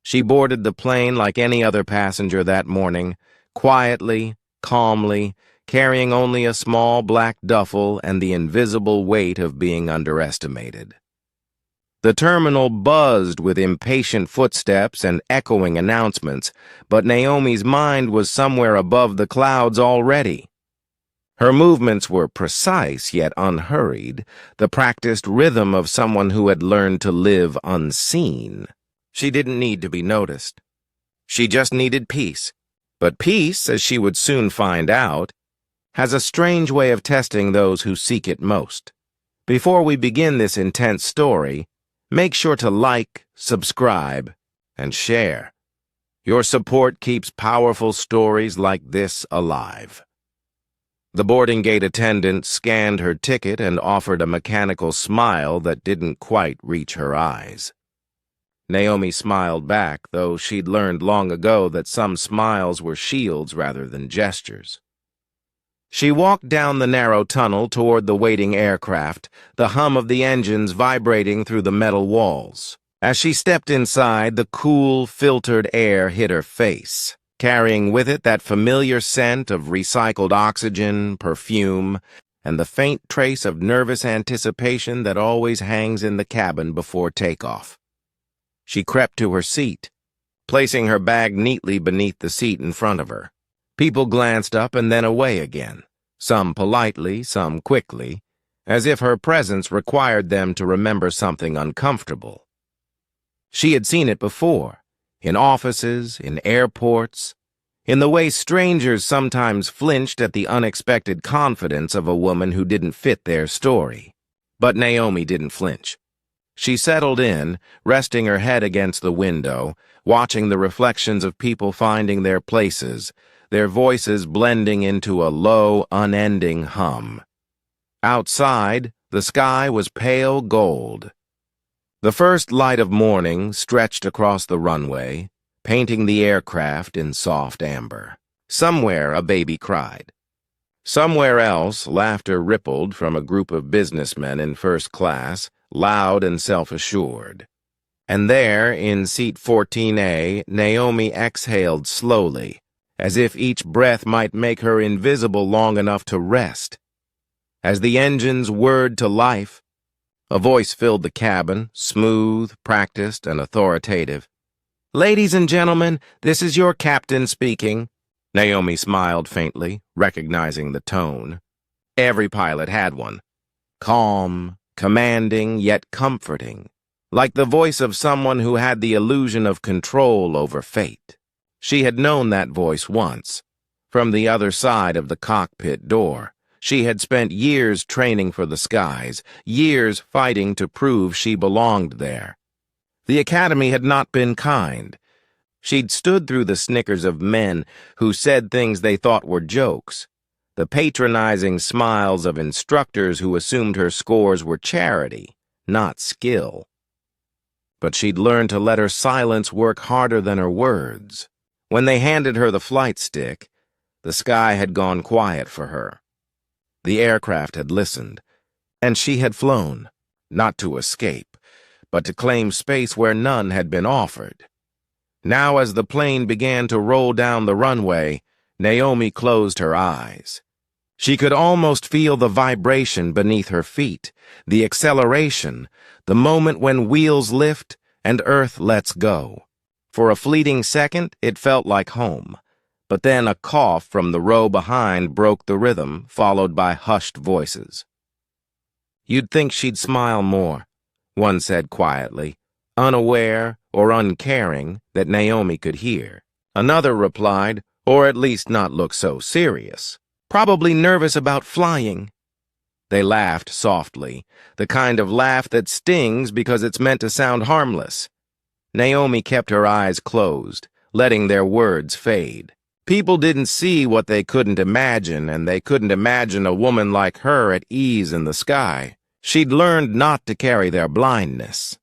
She boarded the plane like any other passenger that morning, quietly, calmly, carrying only a small black duffel and the invisible weight of being underestimated. The terminal buzzed with impatient footsteps and echoing announcements, but Naomi's mind was somewhere above the clouds already. Her movements were precise yet unhurried, the practiced rhythm of someone who had learned to live unseen. She didn't need to be noticed. She just needed peace. But peace, as she would soon find out, has a strange way of testing those who seek it most. Before we begin this intense story, make sure to like, subscribe, and share. Your support keeps powerful stories like this alive. The boarding gate attendant scanned her ticket and offered a mechanical smile that didn't quite reach her eyes. Naomi smiled back, though she'd learned long ago that some smiles were shields rather than gestures. She walked down the narrow tunnel toward the waiting aircraft, the hum of the engines vibrating through the metal walls. As she stepped inside, the cool, filtered air hit her face, carrying with it that familiar scent of recycled oxygen, perfume, and the faint trace of nervous anticipation that always hangs in the cabin before takeoff. She crept to her seat, placing her bag neatly beneath the seat in front of her. People glanced up and then away again, some politely, some quickly, as if her presence required them to remember something uncomfortable. She had seen it before, in offices, in airports, in the way strangers sometimes flinched at the unexpected confidence of a woman who didn't fit their story. But Naomi didn't flinch. She settled in, resting her head against the window, watching the reflections of people finding their places, their voices blending into a low, unending hum. Outside, the sky was pale gold. The first light of morning stretched across the runway, painting the aircraft in soft amber. Somewhere a baby cried. Somewhere else, laughter rippled from a group of businessmen in first class, loud and self-assured. And there, in seat 14A, Naomi exhaled slowly, as if each breath might make her invisible long enough to rest. As the engines whirred to life, a voice filled the cabin, smooth, practiced, and authoritative. "Ladies and gentlemen, this is your captain speaking." Naomi smiled faintly, recognizing the tone. Every pilot had one. Calm, commanding, yet comforting, like the voice of someone who had the illusion of control over fate. She had known that voice once, from the other side of the cockpit door. She had spent years training for the skies, years fighting to prove she belonged there. The academy had not been kind. She'd stood through the snickers of men who said things they thought were jokes, the patronizing smiles of instructors who assumed her scores were charity, not skill. But she'd learned to let her silence work harder than her words. When they handed her the flight stick, the sky had gone quiet for her. The aircraft had listened, and she had flown, not to escape, but to claim space where none had been offered. Now, as the plane began to roll down the runway, Naomi closed her eyes. She could almost feel the vibration beneath her feet, the acceleration, the moment when wheels lift and earth lets go. For a fleeting second, it felt like home. But then a cough from the row behind broke the rhythm, followed by hushed voices. "You'd think she'd smile more," one said quietly, unaware or uncaring that Naomi could hear. Another replied, "Or at least not look so serious. Probably nervous about flying." They laughed softly, the kind of laugh that stings because it's meant to sound harmless. Naomi kept her eyes closed, letting their words fade. People didn't see what they couldn't imagine, and they couldn't imagine a woman like her at ease in the sky. She'd learned not to carry their blindness.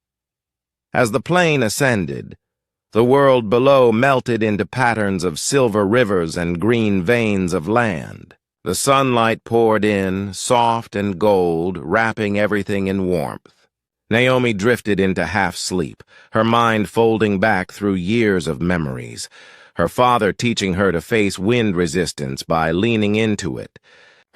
As the plane ascended, the world below melted into patterns of silver rivers and green veins of land. The sunlight poured in, soft and gold, wrapping everything in warmth. Naomi drifted into half-sleep, her mind folding back through years of memories. Her father teaching her to face wind resistance by leaning into it.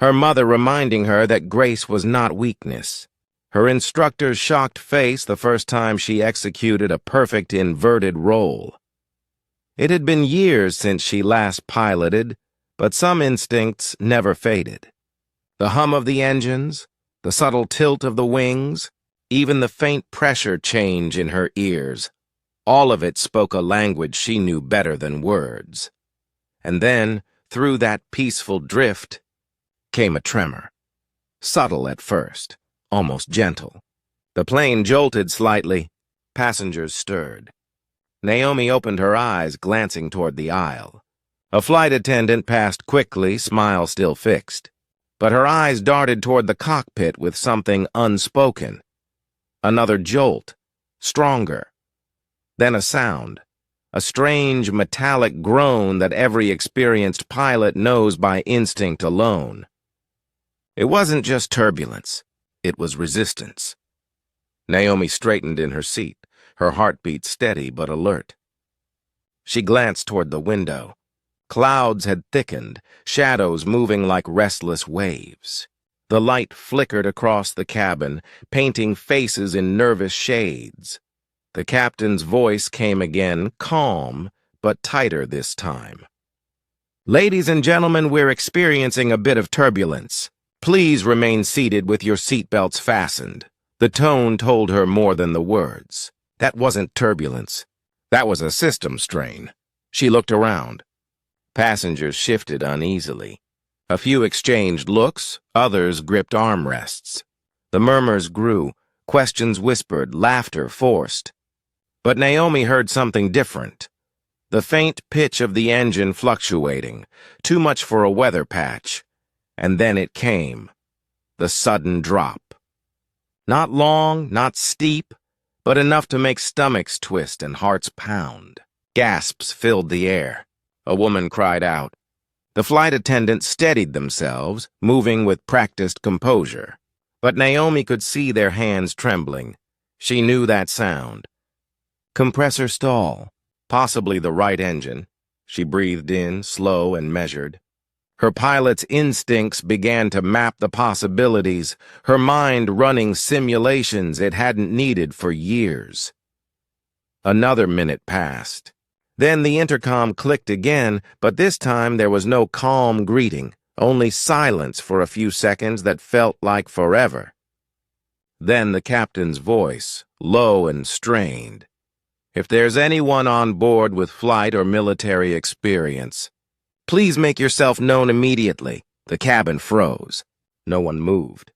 Her mother reminding her that grace was not weakness. Her instructor's shocked face the first time she executed a perfect inverted roll. It had been years since she last piloted, but some instincts never faded. The hum of the engines, the subtle tilt of the wings, even the faint pressure change in her ears. All of it spoke a language she knew better than words. And then, through that peaceful drift, came a tremor. Subtle at first, almost gentle. The plane jolted slightly. Passengers stirred. Naomi opened her eyes, glancing toward the aisle. A flight attendant passed quickly, smile still fixed. But her eyes darted toward the cockpit with something unspoken. Another jolt, stronger. Then a sound, a strange metallic groan that every experienced pilot knows by instinct alone. It wasn't just turbulence, it was resistance. Naomi straightened in her seat, her heartbeat steady but alert. She glanced toward the window. Clouds had thickened, shadows moving like restless waves. The light flickered across the cabin, painting faces in nervous shades. The captain's voice came again, calm, but tighter this time. "Ladies and gentlemen, we're experiencing a bit of turbulence. Please remain seated with your seatbelts fastened." The tone told her more than the words. That wasn't turbulence. That was a system strain. She looked around. Passengers shifted uneasily. A few exchanged looks, others gripped armrests. The murmurs grew, questions whispered, laughter forced. But Naomi heard something different. The faint pitch of the engine fluctuating, too much for a weather patch. And then it came, the sudden drop. Not long, not steep, but enough to make stomachs twist and hearts pound. Gasps filled the air. A woman cried out. The flight attendants steadied themselves, moving with practiced composure. But Naomi could see their hands trembling. She knew that sound. Compressor stall, possibly the right engine. She breathed in, slow and measured. Her pilot's instincts began to map the possibilities, her mind running simulations it hadn't needed for years. Another minute passed. Then the intercom clicked again, but this time there was no calm greeting, only silence for a few seconds that felt like forever. Then the captain's voice, low and strained. "If there's anyone on board with flight or military experience, please make yourself known immediately." The cabin froze. No one moved.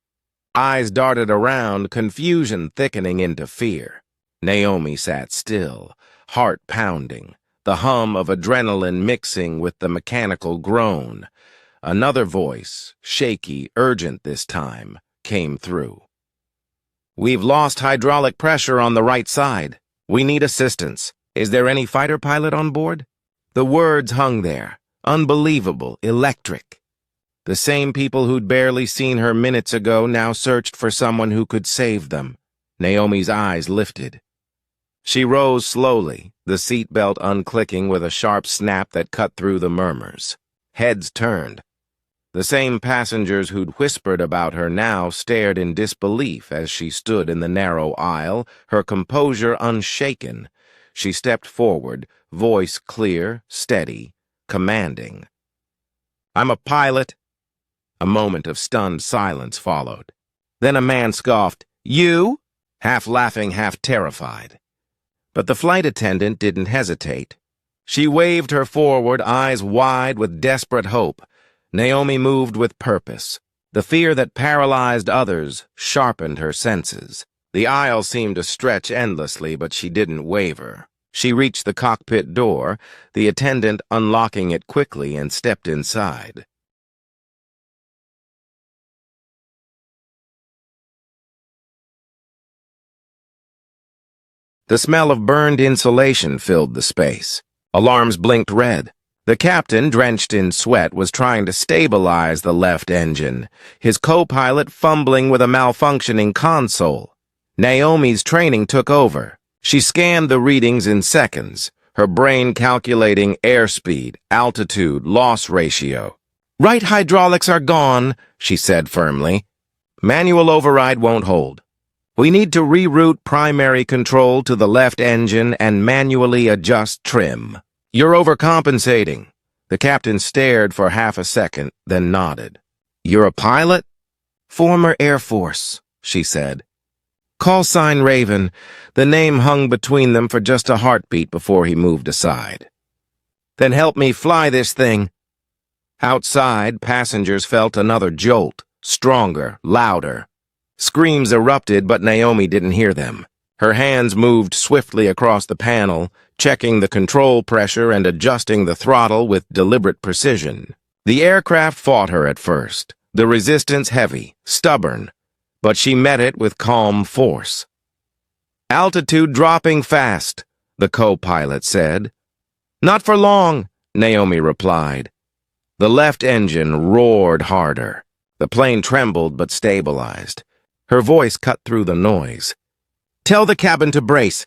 Eyes darted around, confusion thickening into fear. Naomi sat still, heart pounding. The hum of adrenaline mixing with the mechanical groan. Another voice, shaky, urgent this time, came through. "We've lost hydraulic pressure on the right side. We need assistance. Is there any fighter pilot on board?" The words hung there, unbelievable, electric. The same people who'd barely seen her minutes ago now searched for someone who could save them. Naomi's eyes lifted. She rose slowly, the seatbelt unclicking with a sharp snap that cut through the murmurs. Heads turned. The same passengers who'd whispered about her now stared in disbelief as she stood in the narrow aisle, her composure unshaken. She stepped forward, voice clear, steady, commanding. "I'm a pilot." A moment of stunned silence followed. Then a man scoffed, "You?" half laughing, half terrified. But the flight attendant didn't hesitate. She waved her forward, eyes wide with desperate hope. Naomi moved with purpose. The fear that paralyzed others sharpened her senses. The aisle seemed to stretch endlessly, but she didn't waver. She reached the cockpit door, the attendant unlocking it quickly, and stepped inside. The smell of burned insulation filled the space. Alarms blinked red. The captain, drenched in sweat, was trying to stabilize the left engine, his co-pilot fumbling with a malfunctioning console. Naomi's training took over. She scanned the readings in seconds, her brain calculating airspeed, altitude, loss ratio. "Right hydraulics are gone," she said firmly. "Manual override won't hold. We need to reroute primary control to the left engine and manually adjust trim." "You're overcompensating." The captain stared for half a second, then nodded. "You're a pilot?" "Former Air Force," she said. "Call sign Raven." The name hung between them for just a heartbeat before he moved aside. "Then help me fly this thing." Outside, passengers felt another jolt, stronger, louder. Screams erupted, but Naomi didn't hear them. Her hands moved swiftly across the panel, checking the control pressure and adjusting the throttle with deliberate precision. The aircraft fought her at first, the resistance heavy, stubborn, but she met it with calm force. "Altitude dropping fast," the co-pilot said. "Not for long," Naomi replied. The left engine roared harder. The plane trembled but stabilized. Her voice cut through the noise. "Tell the cabin to brace.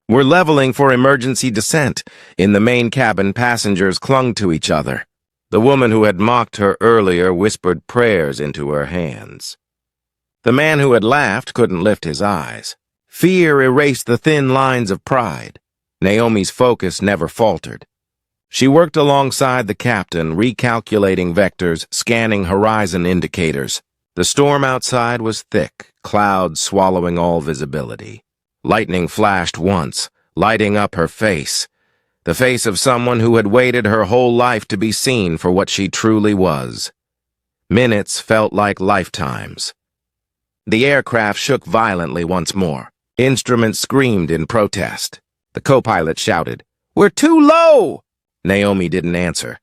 We're leveling for emergency descent." In the main cabin, passengers clung to each other. The woman who had mocked her earlier whispered prayers into her hands. The man who had laughed couldn't lift his eyes. Fear erased the thin lines of pride. Naomi's focus never faltered. She worked alongside the captain, recalculating vectors, scanning horizon indicators. The storm outside was thick, clouds swallowing all visibility. Lightning flashed once, lighting up her face, the face of someone who had waited her whole life to be seen for what she truly was. Minutes felt like lifetimes. The aircraft shook violently once more. Instruments screamed in protest. The co-pilot shouted, "We're too low!" Naomi didn't answer.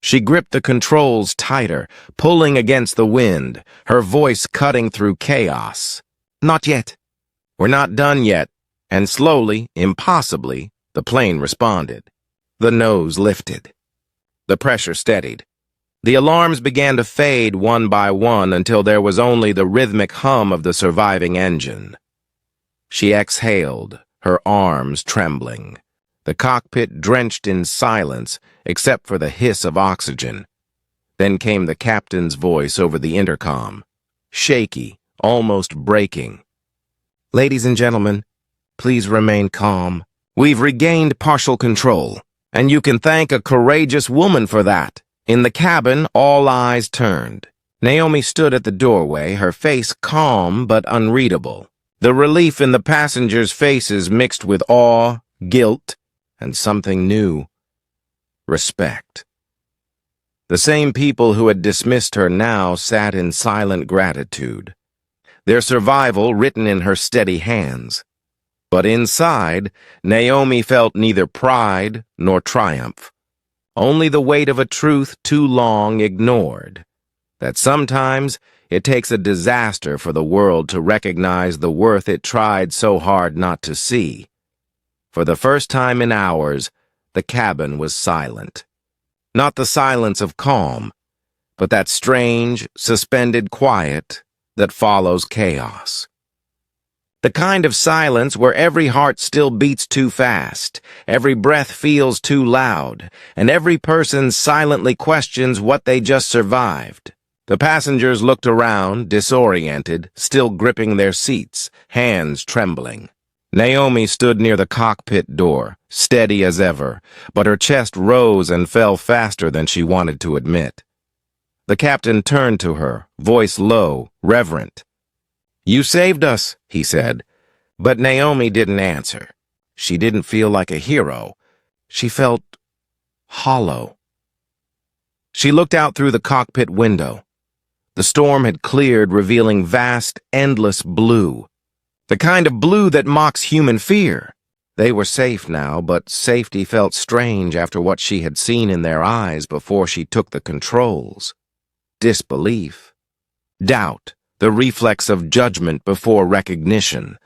She gripped the controls tighter, pulling against the wind, her voice cutting through chaos. "Not yet. We're not done yet." And slowly, impossibly, the plane responded. The nose lifted. The pressure steadied. The alarms began to fade one by one until there was only the rhythmic hum of the surviving engine. She exhaled, her arms trembling. The cockpit drenched in silence, except for the hiss of oxygen. Then came the captain's voice over the intercom, shaky, almost breaking. "Ladies and gentlemen, please remain calm. We've regained partial control, and you can thank a courageous woman for that." In the cabin, all eyes turned. Naomi stood at the doorway, her face calm but unreadable. The relief in the passengers' faces mixed with awe, guilt, and something new. Respect. The same people who had dismissed her now sat in silent gratitude, their survival written in her steady hands. But inside, Naomi felt neither pride nor triumph. Only the weight of a truth too long ignored, that sometimes it takes a disaster for the world to recognize the worth it tried so hard not to see. For the first time in hours, the cabin was silent. Not the silence of calm, but that strange, suspended quiet that follows chaos. The kind of silence where every heart still beats too fast, every breath feels too loud, and every person silently questions what they just survived. The passengers looked around, disoriented, still gripping their seats, hands trembling. Naomi stood near the cockpit door, steady as ever, but her chest rose and fell faster than she wanted to admit. The captain turned to her, voice low, reverent. "You saved us," he said, but Naomi didn't answer. She didn't feel like a hero. She felt hollow. She looked out through the cockpit window. The storm had cleared, revealing vast, endless blue. The kind of blue that mocks human fear. They were safe now, but safety felt strange after what she had seen in their eyes before she took the controls. Disbelief. Doubt. The reflex of judgment before recognition.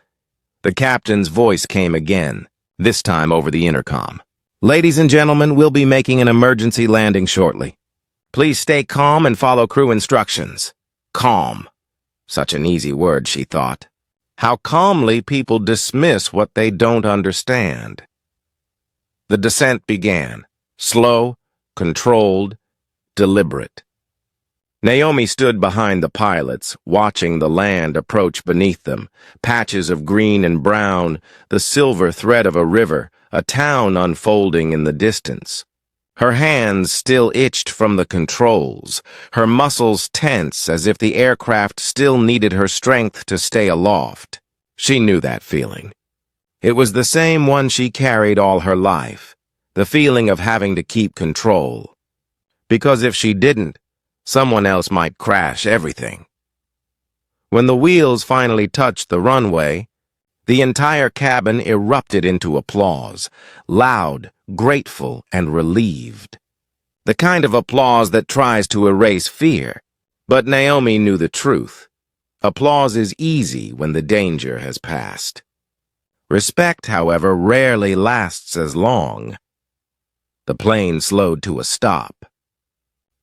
The captain's voice came again, this time over the intercom. "Ladies and gentlemen, we'll be making an emergency landing shortly. Please stay calm and follow crew instructions." Calm. Such an easy word, she thought. How calmly people dismiss what they don't understand. The descent began, slow, controlled, deliberate. Naomi stood behind the pilots, watching the land approach beneath them, patches of green and brown, the silver thread of a river, a town unfolding in the distance. Her hands still itched from the controls, her muscles tense as if the aircraft still needed her strength to stay aloft. She knew that feeling. It was the same one she carried all her life, the feeling of having to keep control. Because if she didn't, someone else might crash everything. When the wheels finally touched the runway, the entire cabin erupted into applause, loud, grateful, and relieved. The kind of applause that tries to erase fear. But Naomi knew the truth. Applause is easy when the danger has passed. Respect, however, rarely lasts as long. The plane slowed to a stop.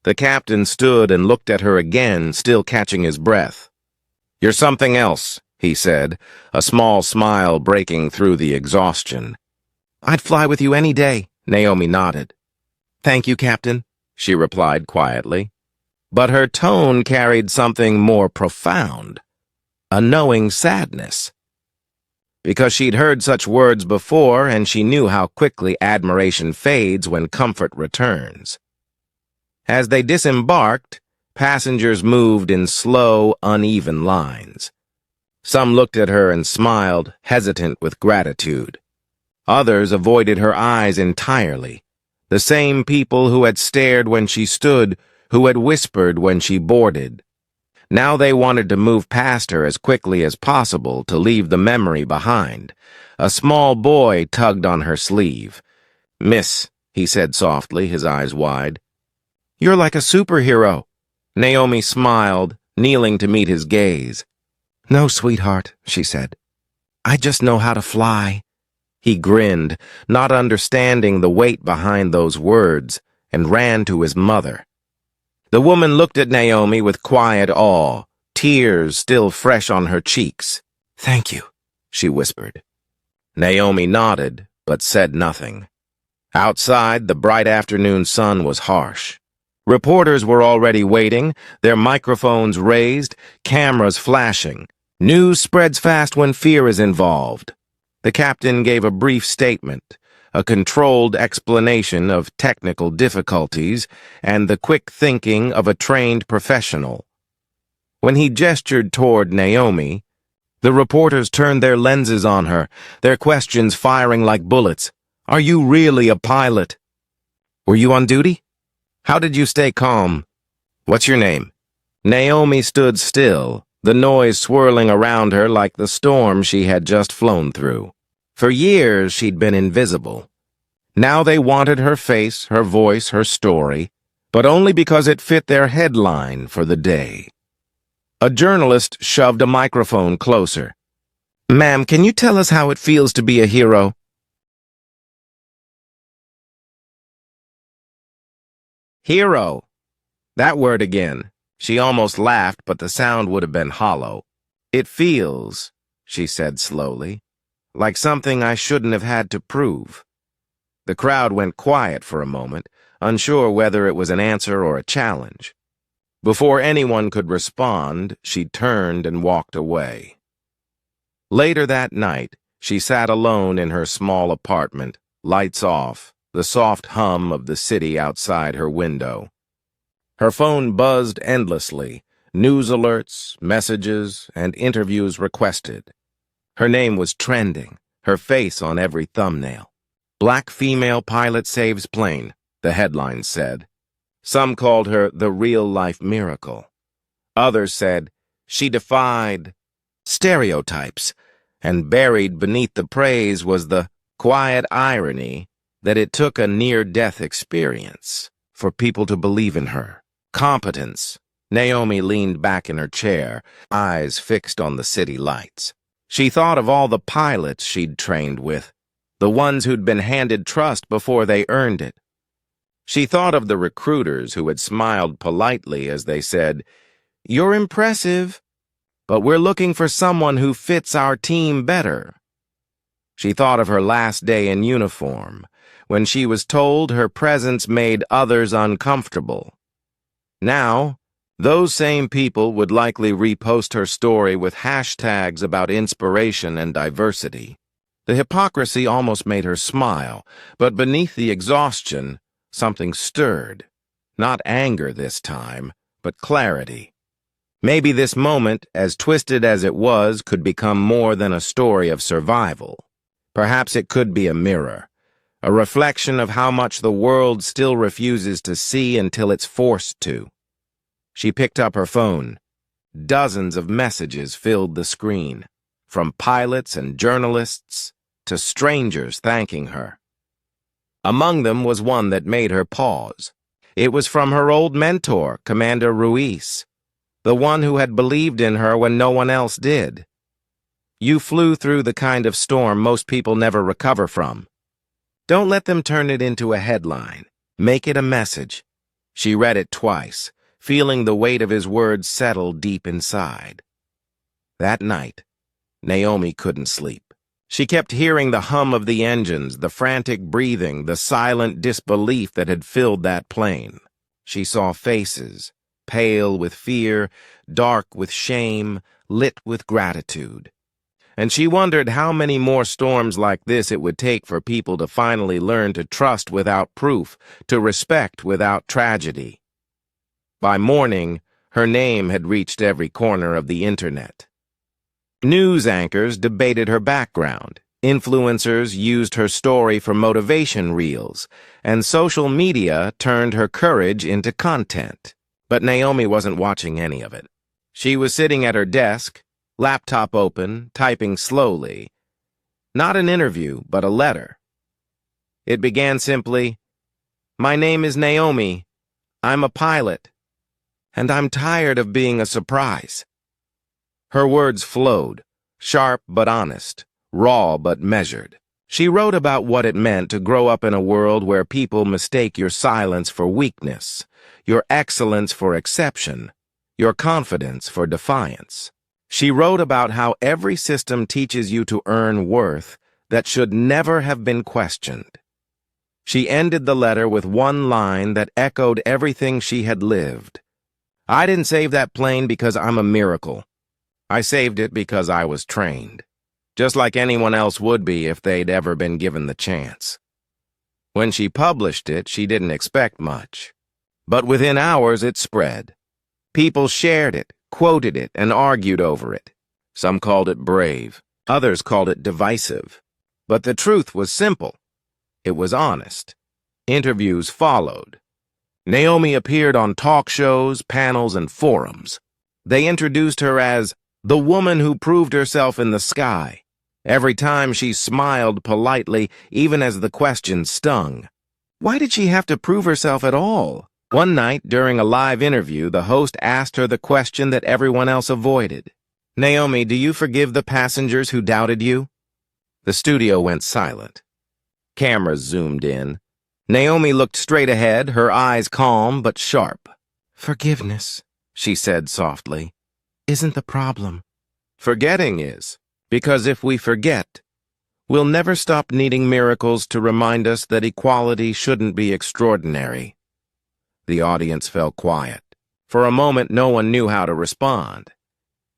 The captain stood and looked at her again, still catching his breath. "You're something else," he said, a small smile breaking through the exhaustion. "I'd fly with you any day," Naomi nodded. "Thank you, Captain," she replied quietly. But her tone carried something more profound, a knowing sadness. Because she'd heard such words before, and she knew how quickly admiration fades when comfort returns. As they disembarked, passengers moved in slow, uneven lines. Some looked at her and smiled, hesitant with gratitude. Others avoided her eyes entirely, the same people who had stared when she stood, who had whispered when she boarded. Now they wanted to move past her as quickly as possible to leave the memory behind. A small boy tugged on her sleeve. "Miss," he said softly, his eyes wide. "You're like a superhero." Naomi smiled, kneeling to meet his gaze. "No, sweetheart," she said. "I just know how to fly." He grinned, not understanding the weight behind those words, and ran to his mother. The woman looked at Naomi with quiet awe, tears still fresh on her cheeks. "Thank you," she whispered. Naomi nodded, but said nothing. Outside, the bright afternoon sun was harsh. Reporters were already waiting, their microphones raised, cameras flashing. News spreads fast when fear is involved. The captain gave a brief statement, a controlled explanation of technical difficulties, and the quick thinking of a trained professional. When he gestured toward Naomi, the reporters turned their lenses on her, their questions firing like bullets. "Are you really a pilot? Were you on duty? How did you stay calm? What's your name?" Naomi stood still, the noise swirling around her like the storm she had just flown through. For years, she'd been invisible. Now they wanted her face, her voice, her story, but only because it fit their headline for the day. A journalist shoved a microphone closer. "Ma'am, can you tell us how it feels to be a hero?" Hero. That word again. She almost laughed, but the sound would have been hollow. "It feels," she said slowly, "like something I shouldn't have had to prove." The crowd went quiet for a moment, unsure whether it was an answer or a challenge. Before anyone could respond, she turned and walked away. Later that night, she sat alone in her small apartment, lights off, the soft hum of the city outside her window. Her phone buzzed endlessly, news alerts, messages, and interviews requested. Her name was trending, her face on every thumbnail. "Black female pilot saves plane," the headlines said. Some called her the real-life miracle. Others said she defied stereotypes, and buried beneath the praise was the quiet irony that it took a near-death experience for people to believe in her. Competence. Naomi leaned back in her chair, eyes fixed on the city lights. She thought of all the pilots she'd trained with, the ones who'd been handed trust before they earned it. She thought of the recruiters who had smiled politely as they said, "You're impressive," but we're looking for someone who fits our team better." She thought of her last day in uniform, when she was told her presence made others uncomfortable. Now, those same people would likely repost her story with hashtags about inspiration and diversity. The hypocrisy almost made her smile, but beneath the exhaustion, something stirred. Not anger this time, but clarity. Maybe this moment, as twisted as it was, could become more than a story of survival. Perhaps it could be a mirror, a reflection of how much the world still refuses to see until it's forced to. She picked up her phone. Dozens of messages filled the screen, from pilots and journalists to strangers thanking her. Among them was one that made her pause. It was from her old mentor, Commander Ruiz, the one who had believed in her when no one else did. "You flew through the kind of storm most people never recover from. Don't let them turn it into a headline. Make it a message." She read it twice, feeling the weight of his words settle deep inside. That night, Naomi couldn't sleep. She kept hearing the hum of the engines, the frantic breathing, the silent disbelief that had filled that plane. She saw faces, pale with fear, dark with shame, lit with gratitude. And she wondered how many more storms like this it would take for people to finally learn to trust without proof, to respect without tragedy. By morning, her name had reached every corner of the internet. News anchors debated her background, influencers used her story for motivation reels, and social media turned her courage into content. But Naomi wasn't watching any of it. She was sitting at her desk, laptop open, typing slowly. Not an interview, but a letter. It began simply, "My name is Naomi. I'm a pilot. And I'm tired of being a surprise." Her words flowed, sharp but honest, raw but measured. She wrote about what it meant to grow up in a world where people mistake your silence for weakness, your excellence for exception, your confidence for defiance. She wrote about how every system teaches you to earn worth that should never have been questioned. She ended the letter with one line that echoed everything she had lived. "I didn't save that plane because I'm a miracle. I saved it because I was trained, just like anyone else would be if they'd ever been given the chance." When she published it, she didn't expect much. But within hours, it spread. People shared it, quoted it, and argued over it. Some called it brave. Others called it divisive. But the truth was simple. It was honest. Interviews followed. Naomi appeared on talk shows, panels, and forums. They introduced her as the woman who proved herself in the sky. Every time she smiled politely, even as the question stung. Why did she have to prove herself at all? One night, during a live interview, the host asked her the question that everyone else avoided. "Naomi, do you forgive the passengers who doubted you?" The studio went silent. Cameras zoomed in. Naomi looked straight ahead, her eyes calm but sharp. "Forgiveness," she said softly, "isn't the problem. Forgetting is, because if we forget, we'll never stop needing miracles to remind us that equality shouldn't be extraordinary." The audience fell quiet. For a moment, no one knew how to respond.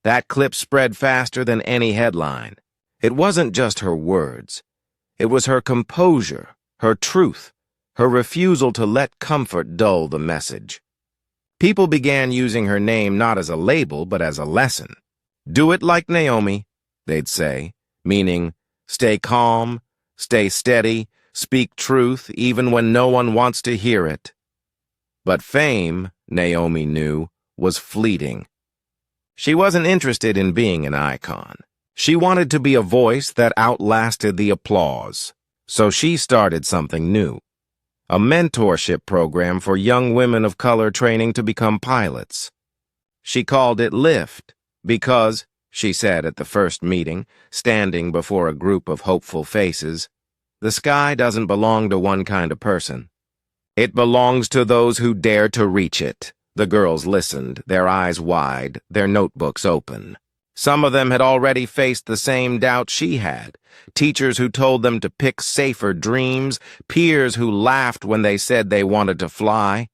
That clip spread faster than any headline. It wasn't just her words. It was her composure, her truth, her refusal to let comfort dull the message. People began using her name not as a label, but as a lesson. "Do it like Naomi," they'd say, meaning stay calm, stay steady, speak truth even when no one wants to hear it. But fame, Naomi knew, was fleeting. She wasn't interested in being an icon. She wanted to be a voice that outlasted the applause. So she started something new. A mentorship program for young women of color training to become pilots. She called it Lift because, she said at the first meeting, standing before a group of hopeful faces, the sky doesn't belong to one kind of person. It belongs to those who dare to reach it. The girls listened, their eyes wide, their notebooks open. Some of them had already faced the same doubt she had. Teachers who told them to pick safer dreams, peers who laughed when they said they wanted to fly.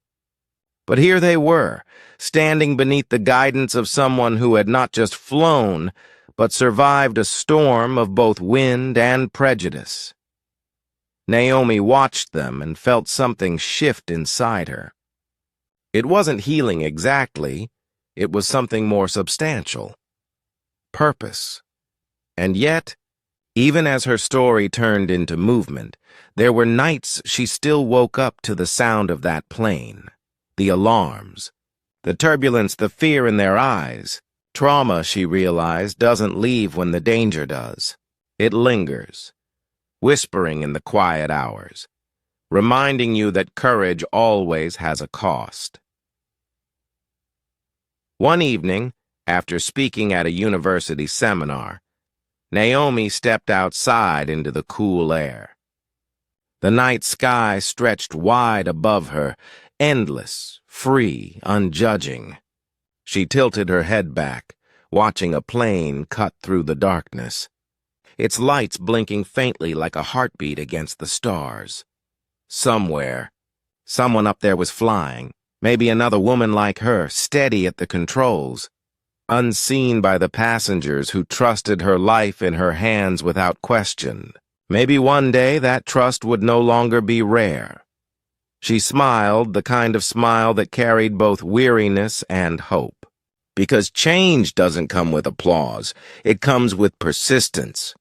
But here they were, standing beneath the guidance of someone who had not just flown, but survived a storm of both wind and prejudice. Naomi watched them and felt something shift inside her. It wasn't healing exactly, it was something more substantial. Purpose. And yet, even as her story turned into movement, there were nights she still woke up to the sound of that plane, the alarms, the turbulence, the fear in their eyes. Trauma, she realized, doesn't leave when the danger does. It lingers, whispering in the quiet hours, reminding you that courage always has a cost. One evening, after speaking at a university seminar, Naomi stepped outside into the cool air. The night sky stretched wide above her, endless, free, unjudging. She tilted her head back, watching a plane cut through the darkness, its lights blinking faintly like a heartbeat against the stars. Somewhere, someone up there was flying, maybe another woman like her, steady at the controls, unseen by the passengers who trusted her life in her hands without question. Maybe one day that trust would no longer be rare. She smiled, the kind of smile that carried both weariness and hope. Because change doesn't come with applause, it comes with persistence.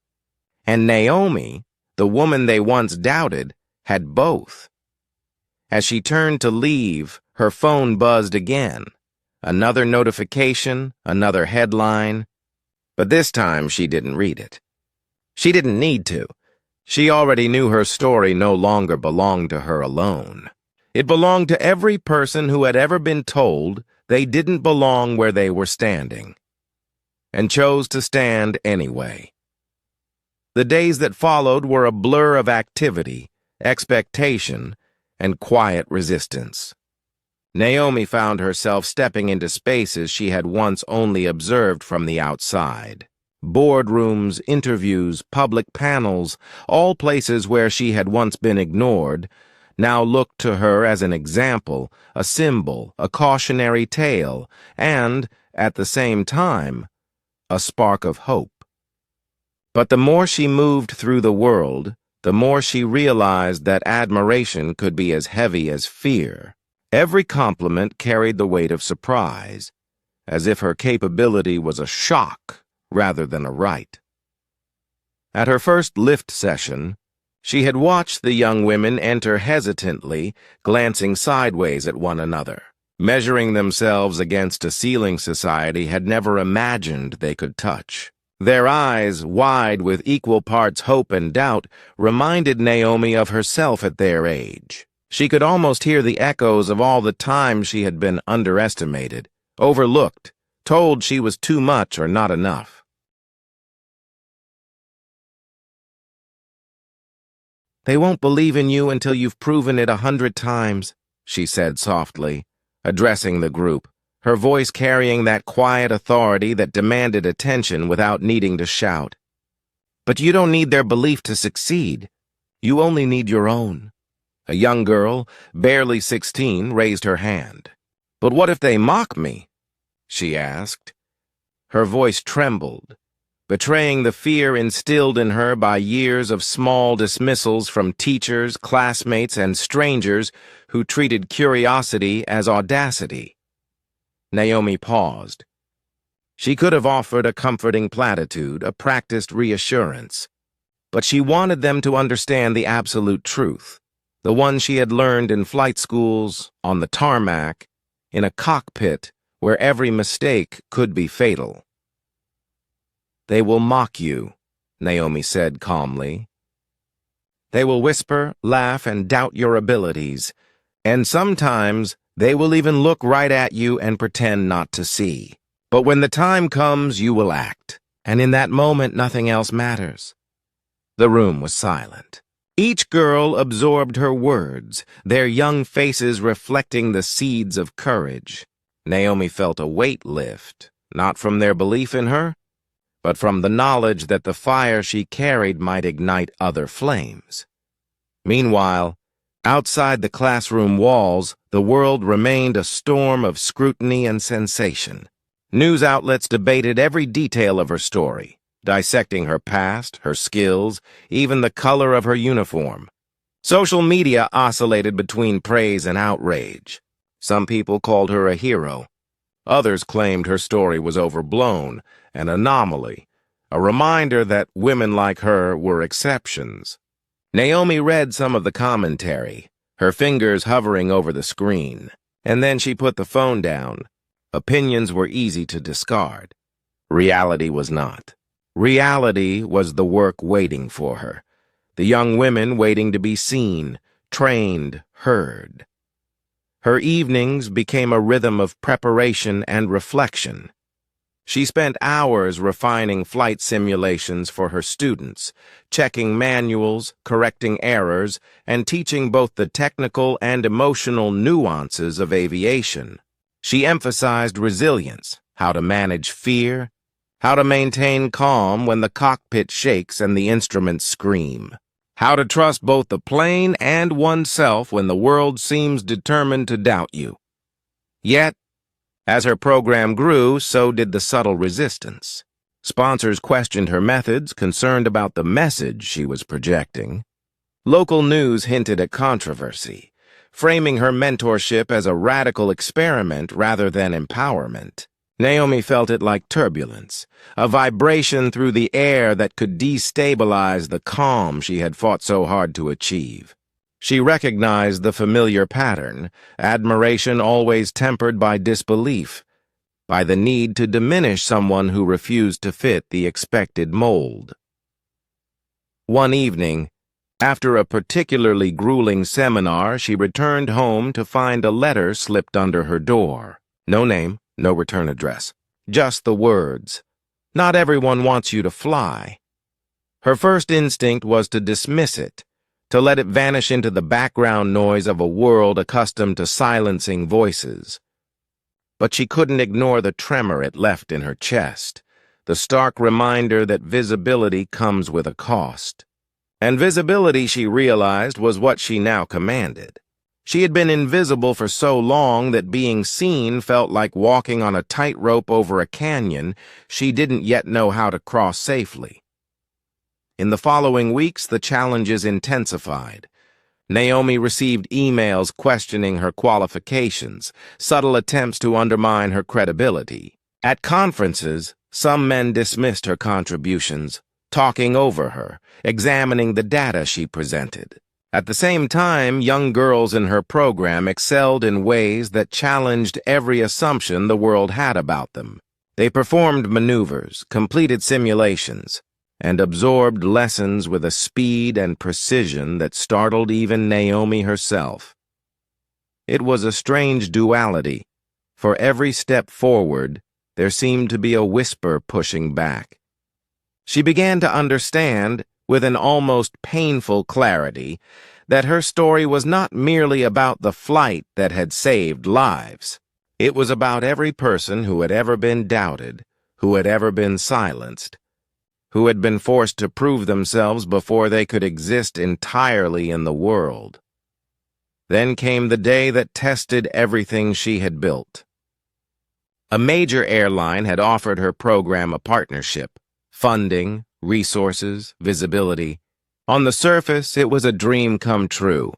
And Naomi, the woman they once doubted, had both. As she turned to leave, her phone buzzed again. Another notification, another headline. But this time she didn't read it. She didn't need to. She already knew her story no longer belonged to her alone. It belonged to every person who had ever been told they didn't belong where they were standing, and chose to stand anyway. The days that followed were a blur of activity, expectation, and quiet resistance. Naomi found herself stepping into spaces she had once only observed from the outside. Boardrooms, interviews, public panels, all places where she had once been ignored, now looked to her as an example, a symbol, a cautionary tale, and, at the same time, a spark of hope. But the more she moved through the world, the more she realized that admiration could be as heavy as fear. Every compliment carried the weight of surprise, as if her capability was a shock rather than a right. At her first lift session, she had watched the young women enter hesitantly, glancing sideways at one another, measuring themselves against a ceiling society had never imagined they could touch. Their eyes, wide with equal parts hope and doubt, reminded Naomi of herself at their age. She could almost hear the echoes of all the times she had been underestimated, overlooked, told she was too much or not enough. "They won't believe in you until you've proven it 100 times, she said softly, addressing the group, her voice carrying that quiet authority that demanded attention without needing to shout. "But you don't need their belief to succeed. You only need your own." A young girl, barely 16, raised her hand. "But what if they mock me?" she asked. Her voice trembled, betraying the fear instilled in her by years of small dismissals from teachers, classmates, and strangers who treated curiosity as audacity. Naomi paused. She could have offered a comforting platitude, a practiced reassurance, but she wanted them to understand the absolute truth, the one she had learned in flight schools, on the tarmac, in a cockpit where every mistake could be fatal. "They will mock you," Naomi said calmly. "They will whisper, laugh, and doubt your abilities, and sometimes they will even look right at you and pretend not to see. But when the time comes, you will act, and in that moment nothing else matters." The room was silent. Each girl absorbed her words, their young faces reflecting the seeds of courage. Naomi felt a weight lift, not from their belief in her, but from the knowledge that the fire she carried might ignite other flames. Meanwhile, outside the classroom walls, the world remained a storm of scrutiny and sensation. News outlets debated every detail of her story, dissecting her past, her skills, even the color of her uniform. Social media oscillated between praise and outrage. Some people called her a hero. Others claimed her story was overblown, an anomaly, a reminder that women like her were exceptions. Naomi read some of the commentary, her fingers hovering over the screen, and then she put the phone down. Opinions were easy to discard. Reality was not. Reality was the work waiting for her, the young women waiting to be seen, trained, heard. Her evenings became a rhythm of preparation and reflection. She spent hours refining flight simulations for her students, checking manuals, correcting errors, and teaching both the technical and emotional nuances of aviation. She emphasized resilience, how to manage fear, how to maintain calm when the cockpit shakes and the instruments scream, how to trust both the plane and oneself when the world seems determined to doubt you. Yet, as her program grew, so did the subtle resistance. Sponsors questioned her methods, concerned about the message she was projecting. Local news hinted at controversy, framing her mentorship as a radical experiment rather than empowerment. Naomi felt it like turbulence, a vibration through the air that could destabilize the calm she had fought so hard to achieve. She recognized the familiar pattern, admiration always tempered by disbelief, by the need to diminish someone who refused to fit the expected mold. One evening, after a particularly grueling seminar, she returned home to find a letter slipped under her door. No name, no return address. Just the words, "Not everyone wants you to fly." Her first instinct was to dismiss it, to let it vanish into the background noise of a world accustomed to silencing voices. But she couldn't ignore the tremor it left in her chest, the stark reminder that visibility comes with a cost. And visibility, she realized, was what she now commanded. She had been invisible for so long that being seen felt like walking on a tightrope over a canyon she didn't yet know how to cross safely. In the following weeks, the challenges intensified. Naomi received emails questioning her qualifications, subtle attempts to undermine her credibility. At conferences, some men dismissed her contributions, talking over her, examining the data she presented. At the same time, young girls in her program excelled in ways that challenged every assumption the world had about them. They performed maneuvers, completed simulations, and absorbed lessons with a speed and precision that startled even Naomi herself. It was a strange duality. For every step forward, there seemed to be a whisper pushing back. She began to understand, with an almost painful clarity, that her story was not merely about the flight that had saved lives. It was about every person who had ever been doubted, who had ever been silenced, who had been forced to prove themselves before they could exist entirely in the world. Then came the day that tested everything she had built. A major airline had offered her program a partnership, funding, resources, visibility. On the surface, it was a dream come true.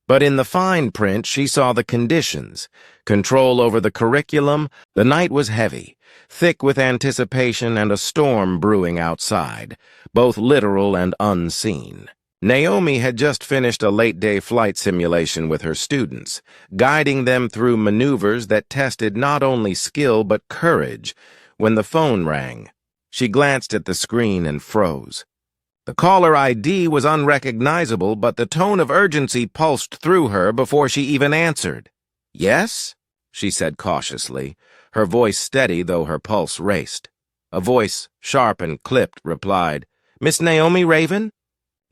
But in the fine print, she saw the conditions. Control over the curriculum. The night was heavy, thick with anticipation and a storm brewing outside, both literal and unseen. Naomi had just finished a late-day flight simulation with her students, guiding them through maneuvers that tested not only skill but courage. When the phone rang, she glanced at the screen and froze. The caller ID was unrecognizable, but the tone of urgency pulsed through her before she even answered. "Yes?" she said cautiously, her voice steady though her pulse raced. A voice, sharp and clipped, replied, "Miss Naomi Raven?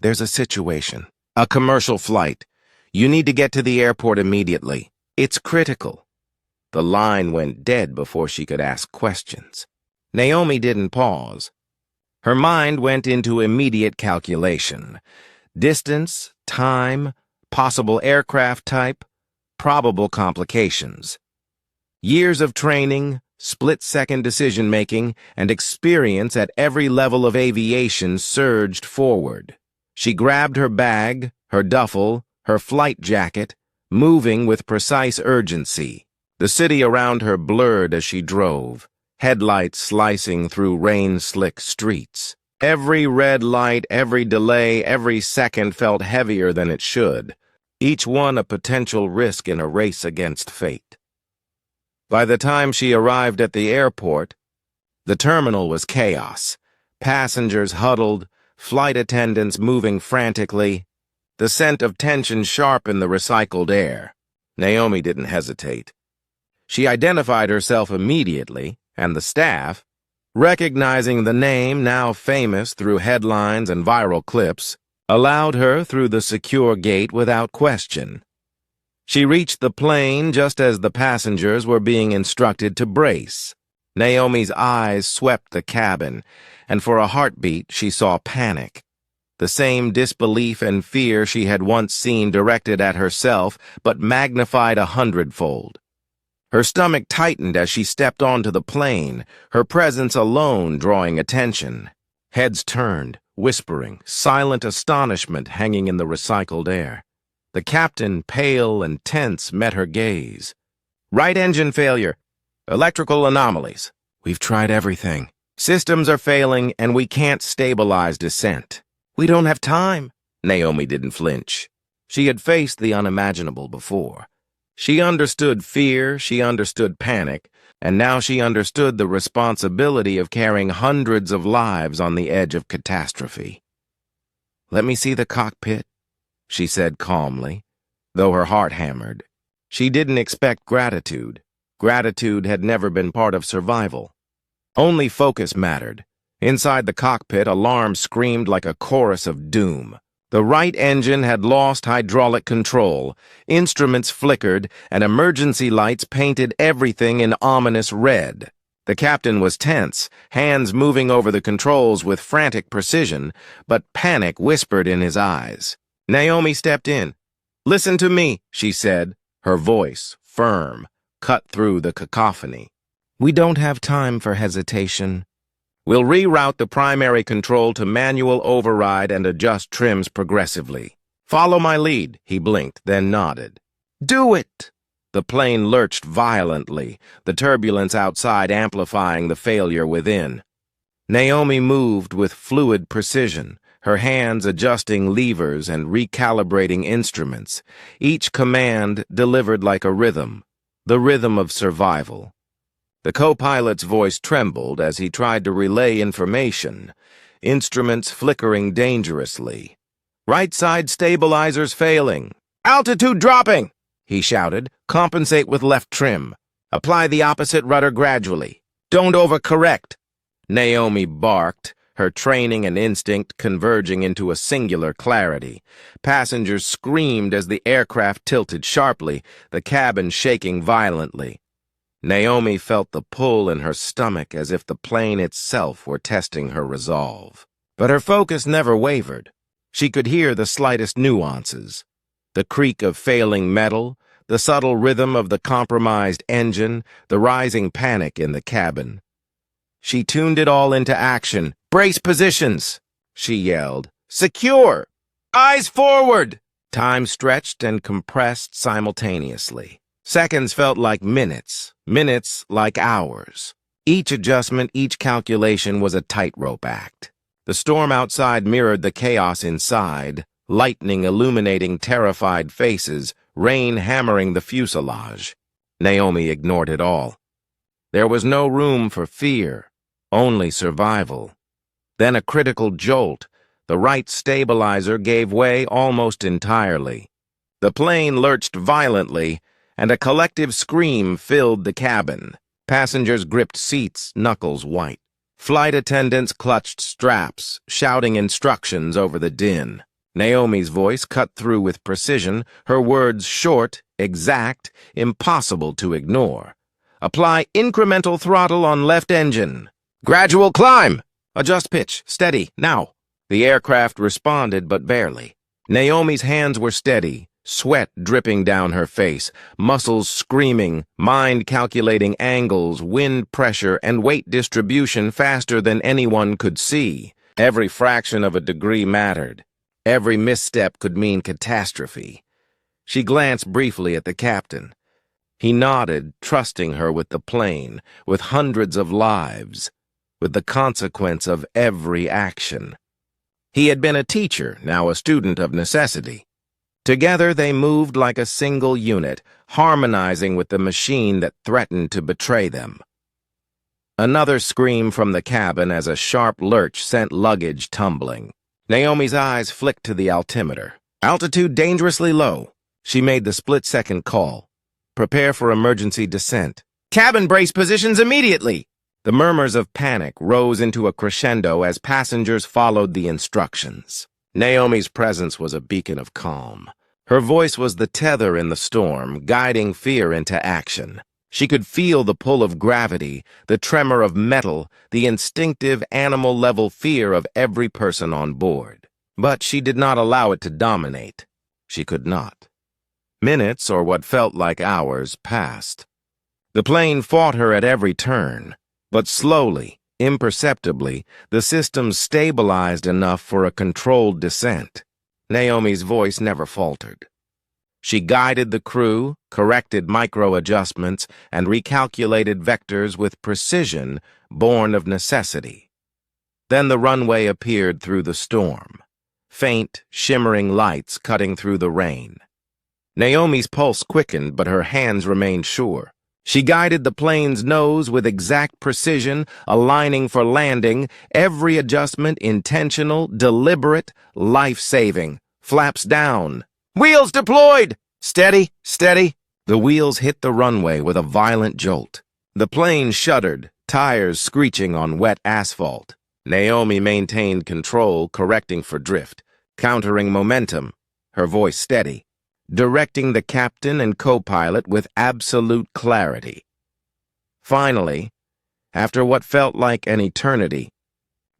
There's a situation. A commercial flight. You need to get to the airport immediately. It's critical." The line went dead before she could ask questions. Naomi didn't pause. Her mind went into immediate calculation. Distance, time, possible aircraft type, probable complications. Years of training, split-second decision-making, and experience at every level of aviation surged forward. She grabbed her bag, her duffel, her flight jacket, moving with precise urgency. The city around her blurred as she drove, headlights slicing through rain-slick streets. Every red light, every delay, every second felt heavier than it should, each one a potential risk in a race against fate. By the time she arrived at the airport, the terminal was chaos. Passengers huddled, flight attendants moving frantically, the scent of tension sharp in the recycled air. Naomi didn't hesitate. She identified herself immediately, and the staff, recognizing the name now famous through headlines and viral clips, allowed her through the secure gate without question. She reached the plane just as the passengers were being instructed to brace. Naomi's eyes swept the cabin, and for a heartbeat she saw panic. The same disbelief and fear she had once seen directed at herself, but magnified 100-fold. Her stomach tightened as she stepped onto the plane, her presence alone drawing attention. Heads turned, whispering, silent astonishment hanging in the recycled air. The captain, pale and tense, met her gaze. Right engine failure. Electrical anomalies. We've tried everything. Systems are failing, and we can't stabilize descent. We don't have time. Naomi didn't flinch. She had faced the unimaginable before. She understood fear, she understood panic, and now she understood the responsibility of carrying hundreds of lives on the edge of catastrophe. "Let me see the cockpit," she said calmly, though her heart hammered. She didn't expect gratitude. Gratitude had never been part of survival. Only focus mattered. Inside the cockpit, alarms screamed like a chorus of doom. The right engine had lost hydraulic control, instruments flickered, and emergency lights painted everything in ominous red. The captain was tense, hands moving over the controls with frantic precision, but panic whispered in his eyes. Naomi stepped in. "Listen to me," she said, her voice firm, cut through the cacophony. "We don't have time for hesitation. We'll reroute the primary control to manual override and adjust trims progressively. Follow my lead," he blinked, then nodded. "Do it!" The plane lurched violently, the turbulence outside amplifying the failure within. Naomi moved with fluid precision, her hands adjusting levers and recalibrating instruments, each command delivered like a rhythm, the rhythm of survival. The co-pilot's voice trembled as he tried to relay information, instruments flickering dangerously. "Right side stabilizers failing. Altitude dropping!" he shouted. "Compensate with left trim. Apply the opposite rudder gradually. Don't overcorrect." Naomi barked, her training and instinct converging into a singular clarity. Passengers screamed as the aircraft tilted sharply, the cabin shaking violently. Naomi felt the pull in her stomach as if the plane itself were testing her resolve. But her focus never wavered. She could hear the slightest nuances. The creak of failing metal, the subtle rhythm of the compromised engine, the rising panic in the cabin. She tuned it all into action. "Brace positions!" she yelled. "Secure! Eyes forward!" Time stretched and compressed simultaneously. Seconds felt like minutes, minutes like hours. Each adjustment, each calculation was a tightrope act. The storm outside mirrored the chaos inside, lightning illuminating terrified faces, rain hammering the fuselage. Naomi ignored it all. There was no room for fear, only survival. Then a critical jolt. The right stabilizer gave way almost entirely. The plane lurched violently, and a collective scream filled the cabin. Passengers gripped seats, knuckles white. Flight attendants clutched straps, shouting instructions over the din. Naomi's voice cut through with precision, her words short, exact, impossible to ignore. "Apply incremental throttle on left engine. Gradual climb!" Adjust pitch. Steady. Now. The aircraft responded, but barely. Naomi's hands were steady, sweat dripping down her face, muscles screaming, mind calculating angles, wind pressure, and weight distribution faster than anyone could see. Every fraction of a degree mattered. Every misstep could mean catastrophe. She glanced briefly at the captain. He nodded, trusting her with the plane, with hundreds of lives, with the consequence of every action. He had been a teacher, now a student of necessity. Together they moved like a single unit, harmonizing with the machine that threatened to betray them. Another scream from the cabin as a sharp lurch sent luggage tumbling. Naomi's eyes flicked to the altimeter. Altitude dangerously low. She made the split-second call. Prepare for emergency descent. Cabin brace positions immediately! The murmurs of panic rose into a crescendo as passengers followed the instructions. Naomi's presence was a beacon of calm. Her voice was the tether in the storm, guiding fear into action. She could feel the pull of gravity, the tremor of metal, the instinctive animal-level fear of every person on board. But she did not allow it to dominate. She could not. Minutes, or what felt like hours, passed. The plane fought her at every turn. But slowly, imperceptibly, the system stabilized enough for a controlled descent. Naomi's voice never faltered. She guided the crew, corrected micro-adjustments, and recalculated vectors with precision born of necessity. Then the runway appeared through the storm, faint, shimmering lights cutting through the rain. Naomi's pulse quickened, but her hands remained sure. She guided the plane's nose with exact precision, aligning for landing, every adjustment intentional, deliberate, life-saving. Flaps down. Wheels deployed! Steady, steady. The wheels hit the runway with a violent jolt. The plane shuddered, tires screeching on wet asphalt. Naomi maintained control, correcting for drift, countering momentum, her voice steady, directing the captain and co-pilot with absolute clarity. Finally, after what felt like an eternity,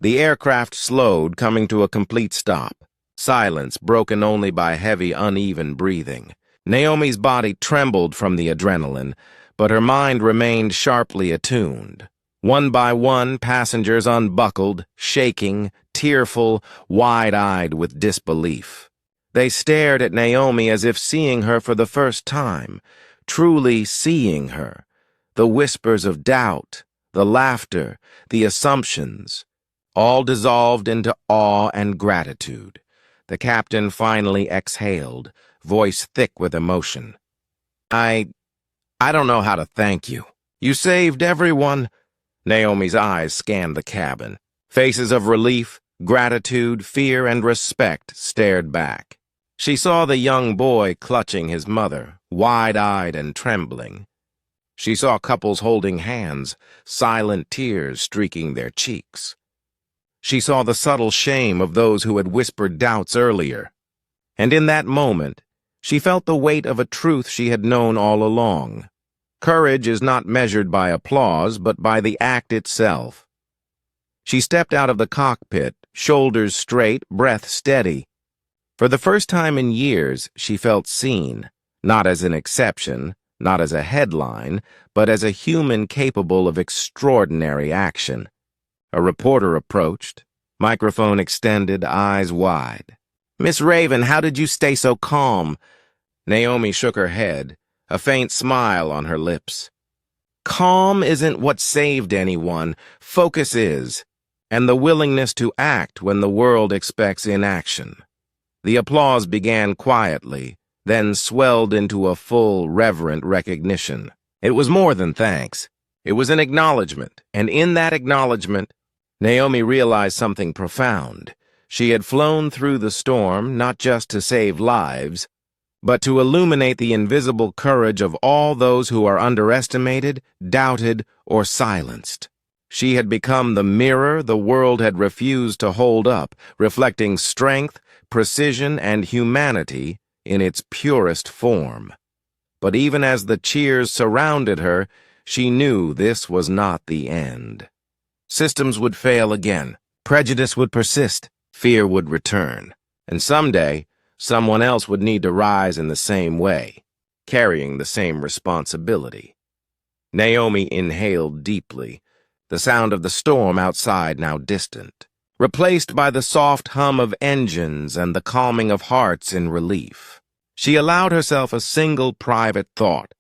the aircraft slowed, coming to a complete stop. Silence broken only by heavy, uneven breathing. Naomi's body trembled from the adrenaline, but her mind remained sharply attuned. One by one, passengers unbuckled, shaking, tearful, wide-eyed with disbelief. They stared at Naomi as if seeing her for the first time, truly seeing her. The whispers of doubt, the laughter, the assumptions, all dissolved into awe and gratitude. The captain finally exhaled, voice thick with emotion. I don't know how to thank you. You saved everyone. Naomi's eyes scanned the cabin. Faces of relief, gratitude, fear, and respect stared back. She saw the young boy clutching his mother, wide-eyed and trembling. She saw couples holding hands, silent tears streaking their cheeks. She saw the subtle shame of those who had whispered doubts earlier. And in that moment, she felt the weight of a truth she had known all along. Courage is not measured by applause, but by the act itself. She stepped out of the cockpit, shoulders straight, breath steady. For the first time in years, she felt seen, not as an exception, not as a headline, but as a human capable of extraordinary action. A reporter approached, microphone extended, eyes wide. "Miss Raven, how did you stay so calm?" Naomi shook her head, a faint smile on her lips. Calm isn't what saved anyone, focus is, and the willingness to act when the world expects inaction. The applause began quietly, then swelled into a full, reverent recognition. It was more than thanks. It was an acknowledgement, and in that acknowledgement, Naomi realized something profound. She had flown through the storm not just to save lives, but to illuminate the invisible courage of all those who are underestimated, doubted, or silenced. She had become the mirror the world had refused to hold up, reflecting strength, precision, and humanity in its purest form. But even as the cheers surrounded her, she knew this was not the end. Systems would fail again, Prejudice would persist, fear would return, and someday, someone else would need to rise in the same way, carrying the same responsibility. Naomi inhaled deeply, the sound of the storm outside now distant, replaced by the soft hum of engines and the calming of hearts in relief. She allowed herself a single private thought.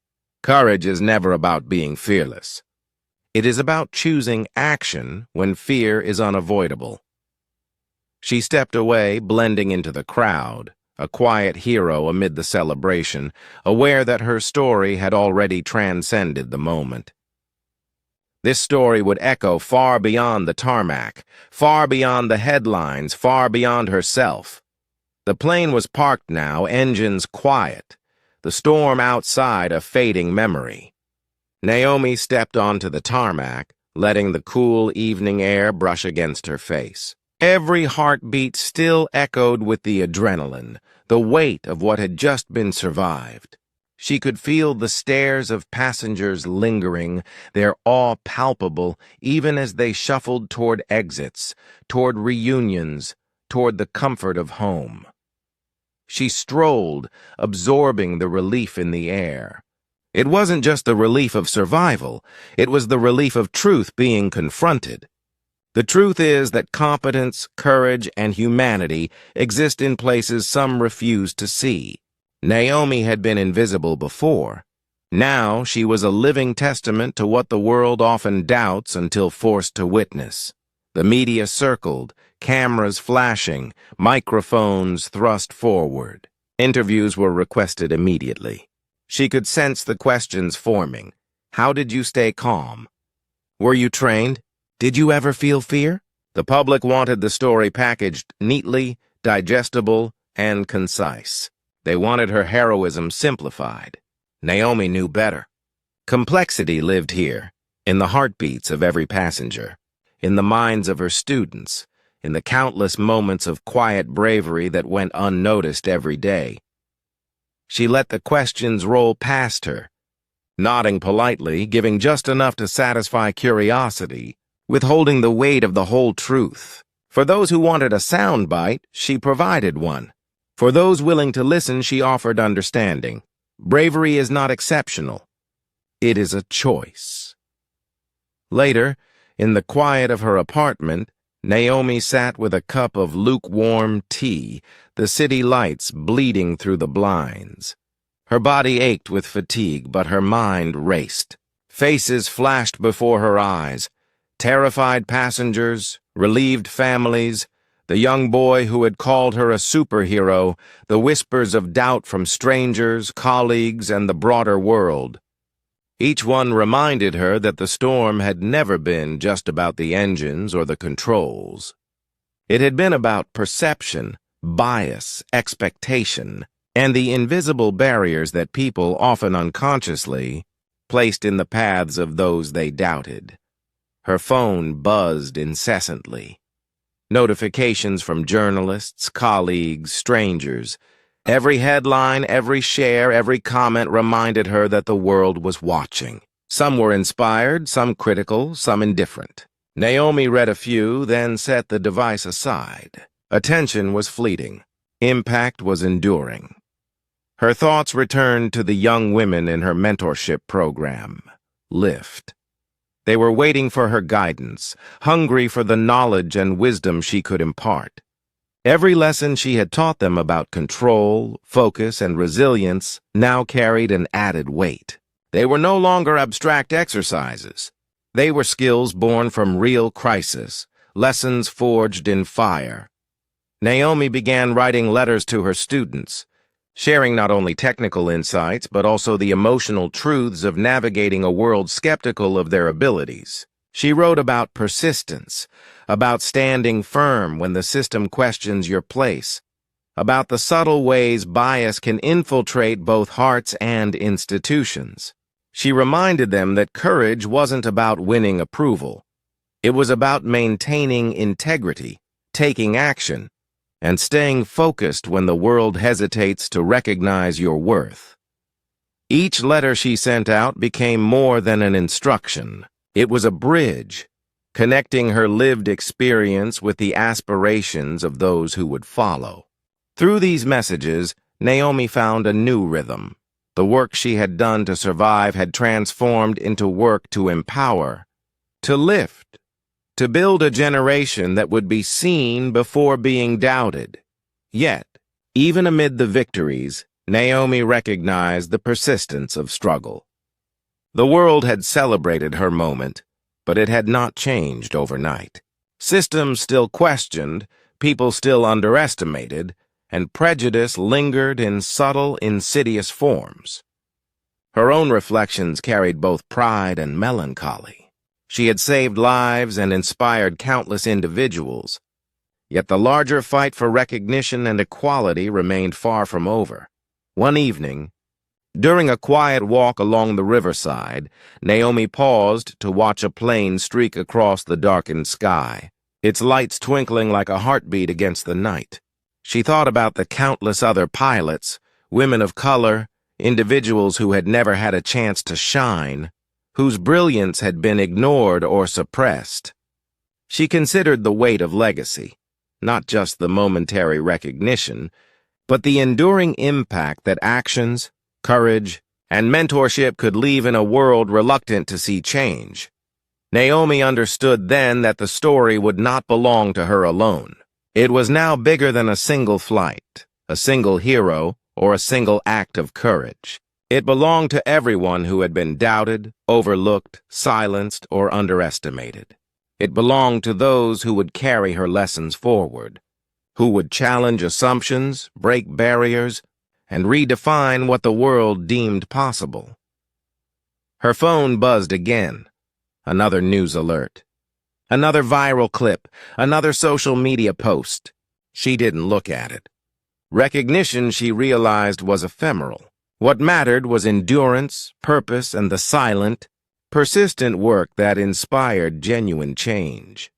Courage is never about being fearless. It is about choosing action when fear is unavoidable. She stepped away, blending into the crowd, a quiet hero amid the celebration, aware that her story had already transcended the moment. This story would echo far beyond the tarmac, far beyond the headlines, far beyond herself. The plane was parked now, engines quiet, the storm outside a fading memory. Naomi stepped onto the tarmac, letting the cool evening air brush against her face. Every heartbeat still echoed with the adrenaline, the weight of what had just been survived. She could feel the stares of passengers lingering, their awe palpable, even as they shuffled toward exits, toward reunions, toward the comfort of home. She strolled, absorbing the relief in the air. It wasn't just the relief of survival, it was the relief of truth being confronted. The truth is that competence, courage, and humanity exist in places some refuse to see. Naomi had been invisible before. Now she was a living testament to what the world often doubts until forced to witness. The media circled, cameras flashing, microphones thrust forward. Interviews were requested immediately. She could sense the questions forming. How did you stay calm? Were you trained? Did you ever feel fear? The public wanted the story packaged neatly, digestible, and concise. They wanted her heroism simplified. Naomi knew better. Complexity lived here, in the heartbeats of every passenger, in the minds of her students, in the countless moments of quiet bravery that went unnoticed every day. She let the questions roll past her, nodding politely, giving just enough to satisfy curiosity, withholding the weight of the whole truth. For those who wanted a soundbite, she provided one. For those willing to listen, she offered understanding. Bravery is not exceptional. It is a choice. Later, in the quiet of her apartment, Naomi sat with a cup of lukewarm tea, the city lights bleeding through the blinds. Her body ached with fatigue, but her mind raced. Faces flashed before her eyes. Terrified passengers, relieved families, the young boy who had called her a superhero, the whispers of doubt from strangers, colleagues, and the broader world. Each one reminded her that the storm had never been just about the engines or the controls. It had been about perception, bias, expectation, and the invisible barriers that people, often unconsciously, placed in the paths of those they doubted. Her phone buzzed incessantly. Notifications from journalists, colleagues, strangers. Every headline, every share, every comment reminded her that the world was watching. Some were inspired, some critical, some indifferent. Naomi read a few, then set the device aside. Attention was fleeting. Impact was enduring. Her thoughts returned to the young women in her mentorship program, LIFT. They were waiting for her guidance, hungry for the knowledge and wisdom she could impart. Every lesson she had taught them about control, focus, and resilience now carried an added weight. They were no longer abstract exercises. They were skills born from real crisis, lessons forged in fire. Naomi began writing letters to her students, sharing not only technical insights but also the emotional truths of navigating a world skeptical of their abilities. She wrote about persistence, about standing firm when the system questions your place, about the subtle ways bias can infiltrate both hearts and institutions. She reminded them that courage wasn't about winning approval. It was about maintaining integrity, taking action, and staying focused when the world hesitates to recognize your worth. Each letter she sent out became more than an instruction. It was a bridge, connecting her lived experience with the aspirations of those who would follow. Through these messages, Naomi found a new rhythm. The work she had done to survive had transformed into work to empower, to lift, to build a generation that would be seen before being doubted. Yet, even amid the victories, Naomi recognized the persistence of struggle. The world had celebrated her moment, but it had not changed overnight. Systems still questioned, people still underestimated, and prejudice lingered in subtle, insidious forms. Her own reflections carried both pride and melancholy. She had saved lives and inspired countless individuals, yet the larger fight for recognition and equality remained far from over. One evening, during a quiet walk along the riverside, Naomi paused to watch a plane streak across the darkened sky, its lights twinkling like a heartbeat against the night. She thought about the countless other pilots, women of color, individuals who had never had a chance to shine, whose brilliance had been ignored or suppressed. She considered the weight of legacy, not just the momentary recognition, but the enduring impact that actions, courage, and mentorship could leave in a world reluctant to see change. Naomi understood then that the story would not belong to her alone. It was now bigger than a single flight, a single hero, or a single act of courage. It belonged to everyone who had been doubted, overlooked, silenced, or underestimated. It belonged to those who would carry her lessons forward, who would challenge assumptions, break barriers, and redefine what the world deemed possible. Her phone buzzed again. Another news alert. Another viral clip, another social media post. She didn't look at it. Recognition, she realized, was ephemeral. What mattered was endurance, purpose, and the silent, persistent work that inspired genuine change.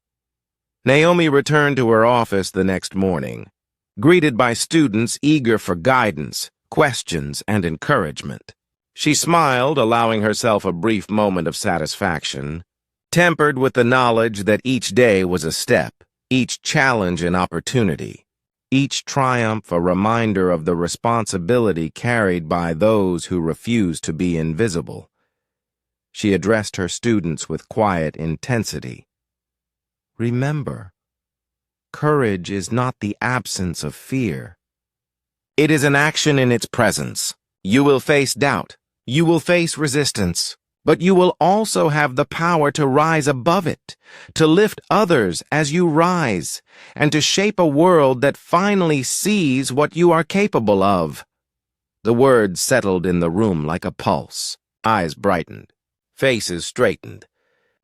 Naomi returned to her office the next morning, greeted by students eager for guidance, questions, and encouragement. She smiled, allowing herself a brief moment of satisfaction, tempered with the knowledge that each day was a step, each challenge an opportunity, each triumph a reminder of the responsibility carried by those who refuse to be invisible. She addressed her students with quiet intensity. Remember, courage is not the absence of fear. It is an action in its presence. You will face doubt. You will face resistance. But you will also have the power to rise above it, to lift others as you rise, and to shape a world that finally sees what you are capable of. The words settled in the room like a pulse. Eyes brightened. Faces straightened.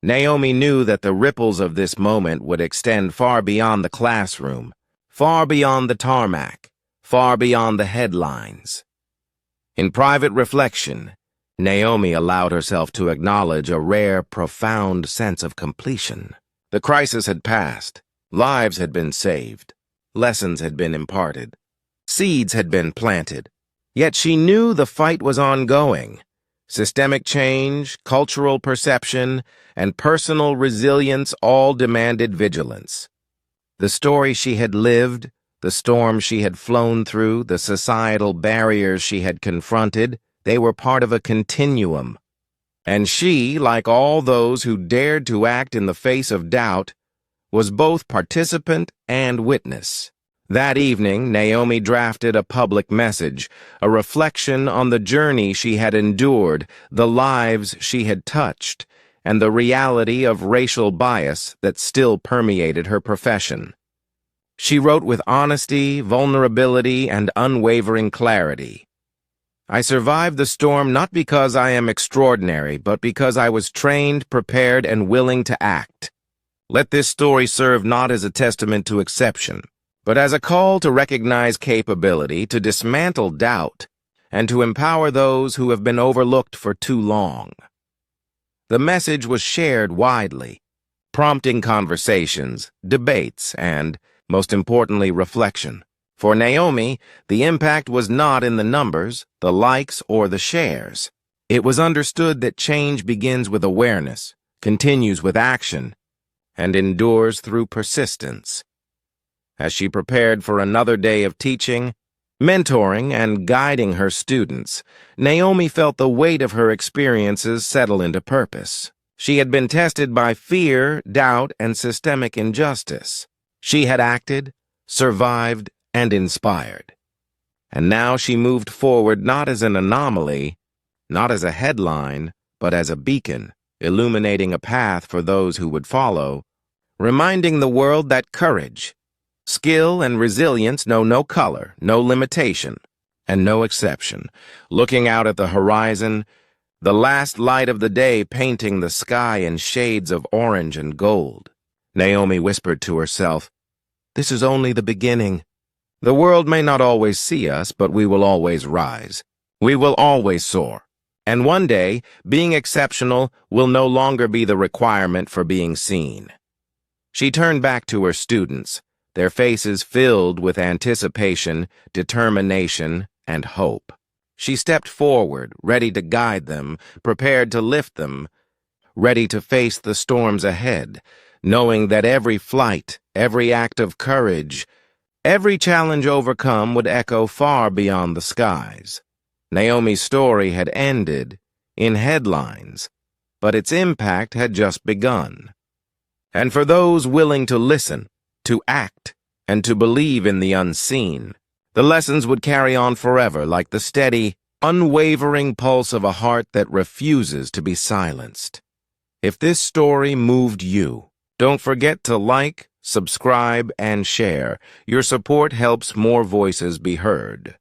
Naomi knew that the ripples of this moment would extend far beyond the classroom, far beyond the tarmac, far beyond the headlines. In private reflection, Naomi allowed herself to acknowledge a rare, profound sense of completion. The crisis had passed. Lives had been saved. Lessons had been imparted. Seeds had been planted. Yet she knew the fight was ongoing. Systemic change, cultural perception, and personal resilience all demanded vigilance. The story she had lived, the storm she had flown through, the societal barriers she had confronted, they were part of a continuum. And she, like all those who dared to act in the face of doubt, was both participant and witness. That evening, Naomi drafted a public message, a reflection on the journey she had endured, the lives she had touched, and the reality of racial bias that still permeated her profession. She wrote with honesty, vulnerability, and unwavering clarity. I survived the storm not because I am extraordinary, but because I was trained, prepared, and willing to act. Let this story serve not as a testament to exception, but as a call to recognize capability, to dismantle doubt, and to empower those who have been overlooked for too long. The message was shared widely, prompting conversations, debates, and, most importantly, reflection. For Naomi, the impact was not in the numbers, the likes, or the shares. It was understood that change begins with awareness, continues with action, and endures through persistence. As she prepared for another day of teaching, mentoring, and guiding her students, Naomi felt the weight of her experiences settle into purpose. She had been tested by fear, doubt, and systemic injustice. She had acted, survived, and inspired. And now she moved forward not as an anomaly, not as a headline, but as a beacon, illuminating a path for those who would follow, reminding the world that courage, skill, and resilience know no color, no limitation, and no exception. Looking out at the horizon, the last light of the day painting the sky in shades of orange and gold, Naomi whispered to herself, "This is only the beginning. The world may not always see us, but we will always rise. We will always soar. And one day, being exceptional will no longer be the requirement for being seen." She turned back to her students, their faces filled with anticipation, determination, and hope. She stepped forward, ready to guide them, prepared to lift them, ready to face the storms ahead, knowing that every flight, every act of courage, every challenge overcome would echo far beyond the skies. Naomi's story had ended in headlines, but its impact had just begun. And for those willing to listen, to act, and to believe in the unseen, the lessons would carry on forever like the steady, unwavering pulse of a heart that refuses to be silenced. If this story moved you, don't forget to like, subscribe, and share. Your support helps more voices be heard.